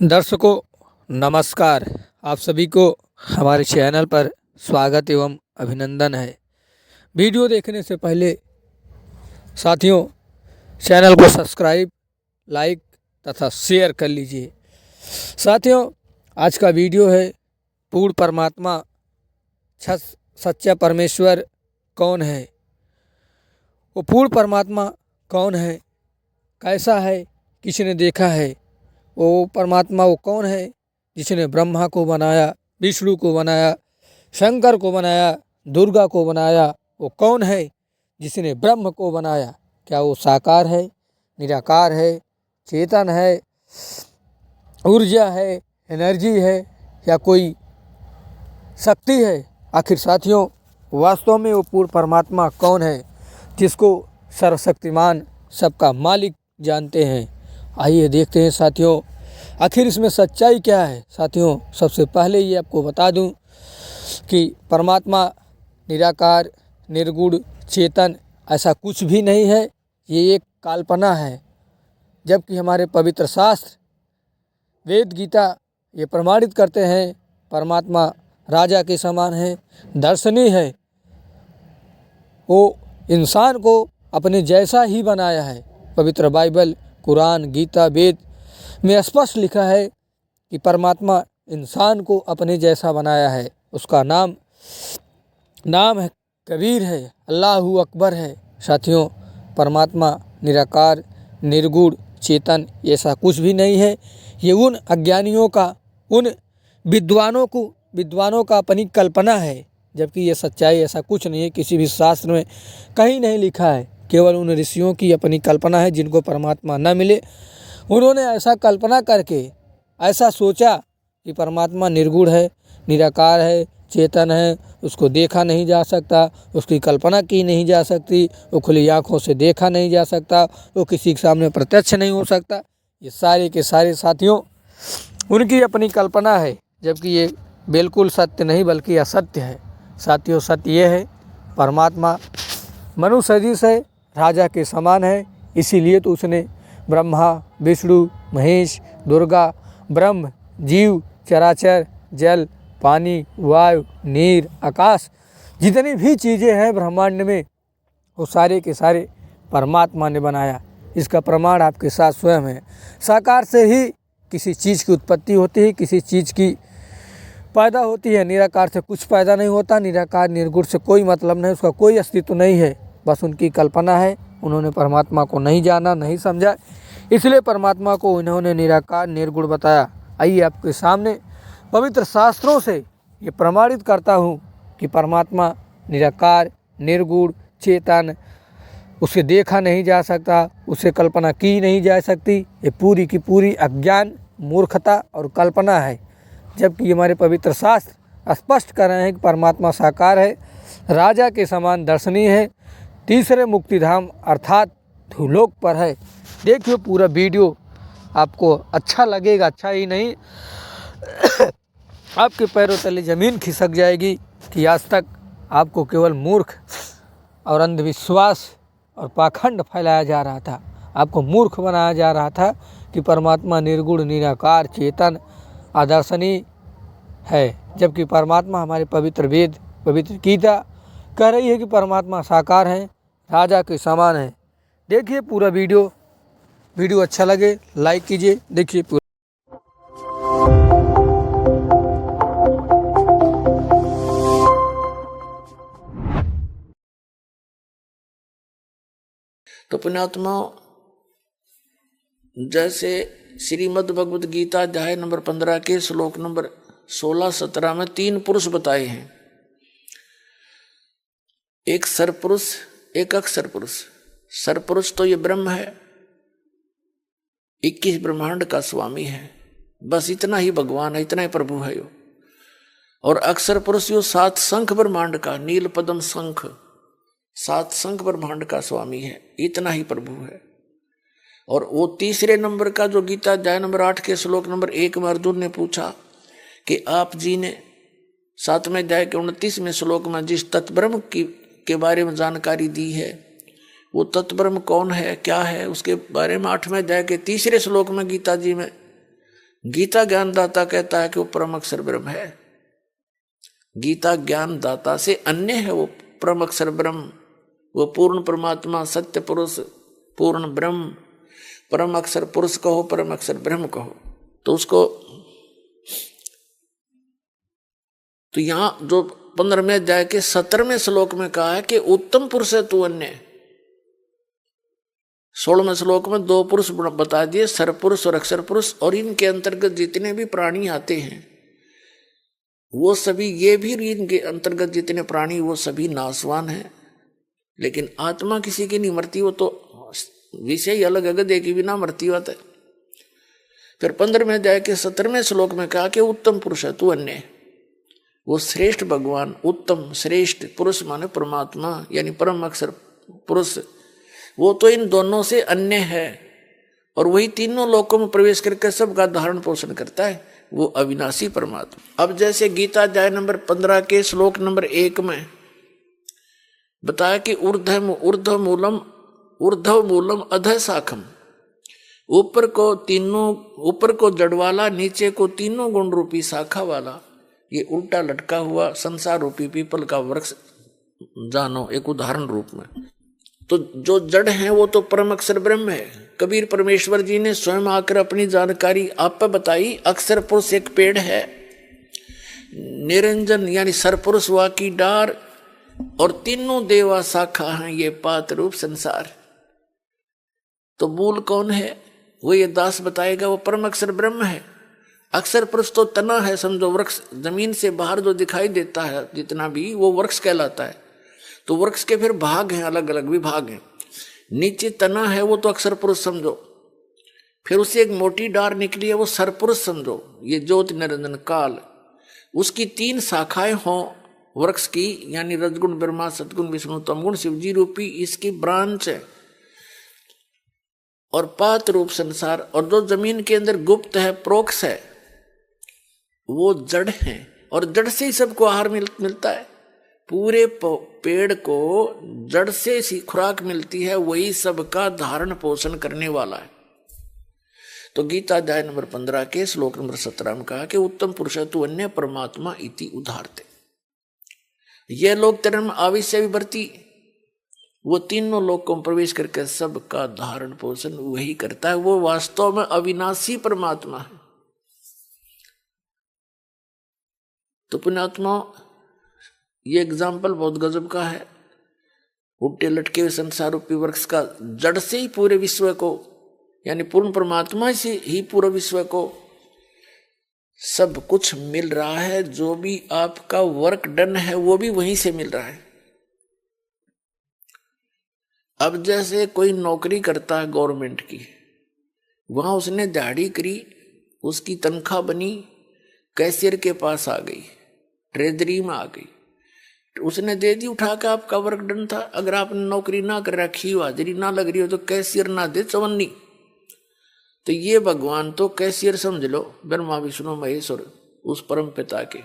दर्शकों नमस्कार। आप सभी को हमारे चैनल पर स्वागत एवं अभिनंदन है। वीडियो देखने से पहले साथियों चैनल को सब्सक्राइब, लाइक तथा शेयर कर लीजिए। साथियों आज का वीडियो है पूर्ण परमात्मा सच्चा परमेश्वर कौन है। वो पूर्ण परमात्मा कौन है, कैसा है, किसने देखा है। वो परमात्मा वो कौन है जिसने ब्रह्मा को बनाया, विष्णु को बनाया, शंकर को बनाया, दुर्गा को बनाया। वो कौन है जिसने ब्रह्म को बनाया। क्या वो साकार है, निराकार है, चेतन है, ऊर्जा है, एनर्जी है या कोई शक्ति है। आखिर साथियों वास्तव में वो पूर्ण परमात्मा कौन है जिसको सर्वशक्तिमान सबका मालिक जानते हैं। आइए देखते हैं साथियों आखिर इसमें सच्चाई क्या है। साथियों सबसे पहले ये आपको बता दूं कि परमात्मा निराकार, निर्गुण, चेतन ऐसा कुछ भी नहीं है। ये एक कल्पना है, जबकि हमारे पवित्र शास्त्र वेद गीता ये प्रमाणित करते हैं परमात्मा राजा के समान है, दर्शनीय है। वो इंसान को अपने जैसा ही बनाया है। पवित्र बाइबल, कुरान, गीता, वेद में स्पष्ट लिखा है कि परमात्मा इंसान को अपने जैसा बनाया है। उसका नाम है कबीर है, अल्लाहू अकबर है। साथियों परमात्मा निराकार, निर्गुण, चेतन ऐसा कुछ भी नहीं है। ये उन अज्ञानियों का, उन विद्वानों का अपनी कल्पना है, जबकि ये सच्चाई ऐसा कुछ नहीं है। किसी भी शास्त्र में कहीं नहीं लिखा है। केवल उन ऋषियों की अपनी कल्पना है जिनको परमात्मा न मिले। उन्होंने ऐसा कल्पना करके ऐसा सोचा कि परमात्मा निर्गुण है, निराकार है, चेतन है, उसको देखा नहीं जा सकता, उसकी कल्पना की नहीं जा सकती, वो खुली आँखों से देखा नहीं जा सकता, वो किसी के सामने प्रत्यक्ष नहीं हो सकता। ये सारे के सारे साथियों उनकी अपनी कल्पना है, जबकि ये बिल्कुल सत्य नहीं बल्कि असत्य है। साथियों सत्य ये है परमात्मा मनुष्य सदृश है, राजा के समान है। इसीलिए तो उसने ब्रह्मा, विष्णु, महेश, दुर्गा, ब्रह्म, जीव, चराचर, जल, पानी, वायु, नीर, आकाश जितनी भी चीज़ें हैं ब्रह्मांड में वो सारे के सारे परमात्मा ने बनाया। इसका प्रमाण आपके साथ स्वयं है। साकार से ही किसी चीज़ की उत्पत्ति होती है, किसी चीज़ की पैदा होती है। निराकार से कुछ पैदा नहीं होता। निराकार निर्गुण से कोई मतलब नहीं, उसका कोई अस्तित्व नहीं है, बस उनकी कल्पना है। उन्होंने परमात्मा को नहीं जाना, नहीं समझा, इसलिए परमात्मा को उन्होंने निराकार, निर्गुण बताया। आइए आपके सामने पवित्र शास्त्रों से ये प्रमाणित करता हूँ कि परमात्मा निराकार, निर्गुण, चेतन, उसे देखा नहीं जा सकता, उसे कल्पना की नहीं जा सकती। ये पूरी की पूरी अज्ञान, मूर्खता और कल्पना है, जबकि हमारे पवित्र शास्त्र स्पष्ट कर रहे हैं कि परमात्मा साकार है, राजा के समान दर्शनीय है, तीसरे मुक्तिधाम अर्थात भूलोक पर है। देखिए पूरा वीडियो, आपको अच्छा लगेगा। अच्छा ही नहीं आपके पैरों तले ज़मीन खिसक जाएगी कि आज तक आपको केवल मूर्ख और अंधविश्वास और पाखंड फैलाया जा रहा था। आपको मूर्ख बनाया जा रहा था कि परमात्मा निर्गुण, निराकार, चेतन, अदर्शनीय है, जबकि परमात्मा हमारे पवित्र वेद, पवित्र गीता कह रही है कि परमात्मा साकार है, राजा के समान है। देखिए पूरा वीडियो अच्छा लगे लाइक कीजिए। देखिए पूरा। तो पुण्यात्मा, जैसे श्रीमद् भगवद गीता अध्याय नंबर 15 के श्लोक नंबर 16-17 में 3 पुरुष बताए हैं। एक सरपुरुष, एक अक्षर पुरुष। सरपुरुष तो ये ब्रह्म है, 21 ब्रह्मांड का स्वामी है, बस इतना ही भगवान है, इतना ही प्रभु है यो। और अक्षर पुरुष यो 7 शंख ब्रह्मांड का, नील पद्म शंख, 7 शंख ब्रह्मांड का स्वामी है, इतना ही प्रभु है। और वो तीसरे नंबर का जो गीता अध्याय नंबर 8 के श्लोक नंबर 1 में अर्जुन ने पूछा कि आप जी ने 7वें अध्याय के 29वें श्लोक में जिस तत्ब्रह्म के बारे में जानकारी दी है, वो तत्ब्रह्म कौन है, क्या है, उसके बारे में 8वें अध्याय के तीसरे श्लोक में गीता जी में गीता ज्ञानदाता कहता है कि वो परम अक्षर ब्रह्म है। गीता ज्ञानदाता से अन्य है वो परम अक्षर ब्रह्म, वो पूर्ण परमात्मा, सत्य पुरुष, पूर्ण ब्रह्म, परम अक्षर पुरुष कहो, परम अक्षर ब्रह्म कहो। तो उसको तो यहां जो 15वें अध्याय के 17वें श्लोक में कहा है कि उत्तम पुरुष है तू अन्य। 16वें श्लोक में 2 पुरुष बता दिए, सरपुरुष और अक्षर पुरुष, और इनके अंतर्गत जितने भी प्राणी आते हैं वो सभी, ये भी इनके अंतर्गत जितने प्राणी वो सभी नाशवान हैं, लेकिन आत्मा किसी की नहीं मरती, वो तो विषय ही अलग है, देखी भी ना मरती होता है। फिर 15वें अध्याय के 17वें श्लोक में कहा कि उत्तम पुरुष है तू अन्य। वो श्रेष्ठ भगवान, उत्तम श्रेष्ठ पुरुष माने परमात्मा यानी परम अक्षर पुरुष, वो तो इन दोनों से अन्य है और वही तीनों लोकों में प्रवेश करके सबका धारण पोषण करता है, वो अविनाशी परमात्मा। अब जैसे गीता अध्याय नंबर 15 के श्लोक नंबर 1 में बताया कि ऊर्ध्व मूलम अधः शाखम, ऊपर को जड़ वाला, नीचे को तीनों गुण रूपी शाखा वाला, ये उल्टा लटका हुआ संसार रूपी पीपल का वृक्ष जानो एक उदाहरण रूप में। तो जो जड़ है वो तो परम अक्षर ब्रह्म है। कबीर परमेश्वर जी ने स्वयं आकर अपनी जानकारी आप पर बताई। अक्षर पुरुष एक पेड़ है, निरंजन यानी सरपुरुष वा की डार, और तीनों देवा शाखा हैं ये पात रूप संसार। तो मूल कौन है वो ये दास बताएगा, वो परम अक्षर ब्रह्म है। अक्षर पुरुष तो तना है, समझो वृक्ष, जमीन से बाहर जो दिखाई देता है जितना भी वो वृक्ष कहलाता है। तो वृक्ष के फिर भाग हैं, अलग अलग विभाग हैं। नीचे तना है वो तो अक्षर पुरुष समझो, फिर उससे एक मोटी डार निकली है वो सरपुरुष समझो, ये ज्योति निरंजन काल। उसकी 3 शाखाएं हों वृक्ष की, यानी रजगुण ब्रह्मा, सतगुण विष्णु, तमगुण शिवजी रूपी इसकी ब्रांच है, और पात रूप संसार। और जो जमीन के अंदर गुप्त है, प्रोक्ष है, वो जड़ है, और जड़ से ही सबको आहार मिलता है। पूरे पेड़ को जड़ से सी खुराक मिलती है, वही सबका धारण पोषण करने वाला है। तो गीता अध्याय नंबर 15 के श्लोक नंबर 17 में कहा कि उत्तम पुरुष तु अन्य परमात्मा इति उदाहरते। ये लोग तेरे में आविष्य विवर्ती, वो तीनों लोकों में प्रवेश करके सबका धारण पोषण वही करता है, वो वास्तव में अविनाशी परमात्मा है। तो पुण्यात्मा ये एग्जाम्पल बहुत गजब का है। उल्टे लटके हुए संसार रूपी वृक्ष का जड़ से ही पूरे विश्व को, यानी पूर्ण परमात्मा से ही पूरे विश्व को सब कुछ मिल रहा है। जो भी आपका वर्क डन है वो भी वहीं से मिल रहा है। अब जैसे कोई नौकरी करता है गवर्नमेंट की, वहां उसने दिहाड़ी करी, उसकी तनख्वाह बनी, कैशियर के पास आ गई, ट्रेजरी में आ गई, उसने दे दी उठा के, आपका वर्क डन था। अगर आपने नौकरी ना कर रखी हो, हाजिरी ना लग रही हो, तो कैशियर ना दे चवन्नी। तो ये भगवान तो कैशियर समझ लो, ब्रह्मा विष्णु महेश्वर उस परम पिता के।